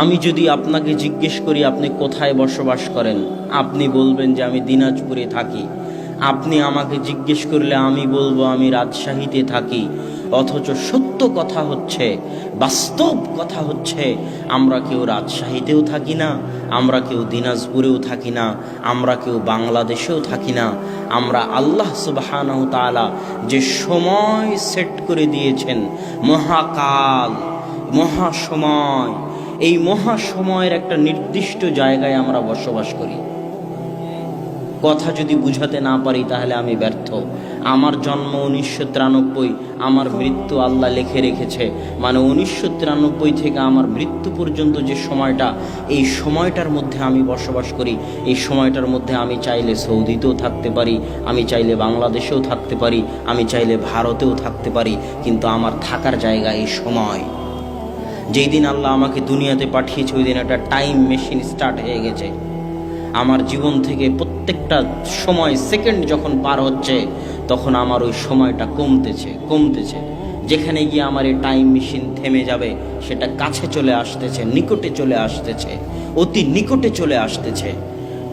আমি যদি আপনাকে জিজ্ঞেস করি আপনি কোথায় বসবাস করেন, আপনি বলবেন যে আমি দিনাজপুরে থাকি। আপনি আমাকে জিজ্ঞেস করলে আমি বলবো আমি রাজশাহীতে থাকি। অথচ সত্য কথা হচ্ছে, বাস্তব কথা হচ্ছে, আমরা কেউ রাজশাহীতেও থাকি না, আমরা কেউ দিনাজপুরেও থাকি না, আমরা কেউ বাংলাদেশেও থাকি না। আমরা আল্লাহ সুবহানাহু তাআলা যে সময় সেট করে দিয়েছেন, মহাকাল, মহাসময়, এই মহাসময়ের একটা নির্দিষ্ট জায়গায় আমরা বসবাস করি। কথা যদি বুঝাতে না পারি তাহলে আমি ব্যর্থ। আমার জন্ম 1993, আমার মৃত্যু আল্লাহ লিখে রেখেছে, মানে 1993 থেকে আমার মৃত্যু পর্যন্ত যে সময়টা, এই সময়টার মধ্যে আমি বসবাস করি। এই সময়টার মধ্যে আমি চাইলে সৌদিতেও থাকতে পারি, আমি চাইলে বাংলাদেশেও থাকতে পারি, আমি চাইলে ভারতেও থাকতে পারি, কিন্তু আমার থাকার জায়গা এই সময়। যেই দিন আল্লাহ আমাকে দুনিয়াতে পাঠিয়েছে ওই দিন একটা টাইম মেশিন স্টার্ট হয়ে গেছে। আমার জীবন থেকে প্রত্যেকটা সময়, সেকেন্ড যখন পার হচ্ছে, তখন আমার ওই সময়টা কমতেছে। যেখানে গিয়ে আমার এই টাইম মেশিন থেমে যাবে, সেটা কাছে চলে আসতেছে, নিকটে চলে আসতেছে, অতি নিকটে চলে আসতেছে।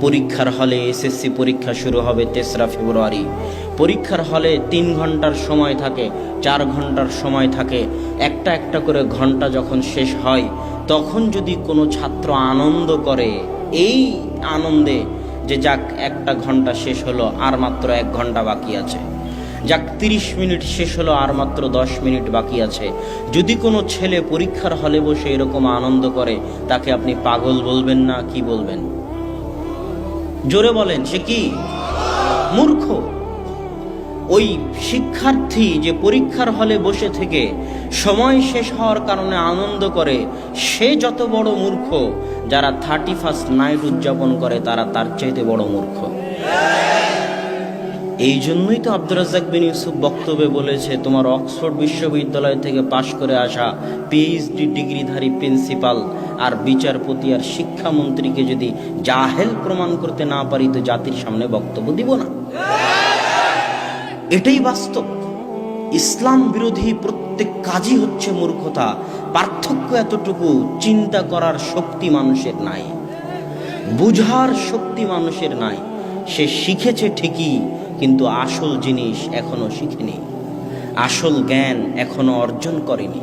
পরীক্ষার হলে এসএসসি পরীক্ষা শুরু হবে 3রা ফেব্রুয়ারি। পরীক্ষার হলে 3 ঘন্টার সময় থাকে, 4 ঘন্টার সময় থাকে। একটা একটা করে ঘন্টা যখন শেষ হয়, তখন যদি কোনো ছাত্র আনন্দ করে, এই আনন্দে যে যাক একটা ঘন্টা শেষ হলো, আর মাত্র 1 ঘন্টা বাকি আছে, যাক 30 মিনিট শেষ হলো, আর মাত্র 10 মিনিট বাকি আছে, যদি কোনো ছেলে পরীক্ষার হলে বসে এরকম আনন্দ করে, তাকে আপনি পাগল বলবেন না কি বলবেন? জোরে বলেন, সে কি? মূর্খ। ওই শিক্ষার্থী যে পরীক্ষার হলে বসে থেকে সময় শেষ হওয়ার কারণে আনন্দ করে, সে যত বড় মূর্খ, যারা 31st নাইট উদযাপন করে তারা তার চাইতে বড় মূর্খ। এই জন্যই তো আব্দুর রাজ্জাক বিন ইউসুফ বক্তব্যে বলেছে, তোমার অক্সফোর্ড বিশ্ববিদ্যালয় থেকে পাশ করে আসা পিএইচডি ডিগ্রিধারী প্রিন্সিপাল আর বিচারপতি আর শিক্ষামন্ত্রীকে যদি জাহেল প্রমাণ করতে না পারি তো জাতির সামনে বক্তব্য দিব না। এটাই বাস্তব। ইসলাম বিরোধী প্রত্যেক কাজই হচ্ছে মূর্খতা। পার্থক্য এতটুকু, চিন্তা করার শক্তি মানুষের নাই, বুঝার শক্তি মানুষের নাই। সে শিখেছে ঠিকই, কিন্তু আসল জিনিস এখনো শিখেনি, আসল জ্ঞান এখনো অর্জন করেনি।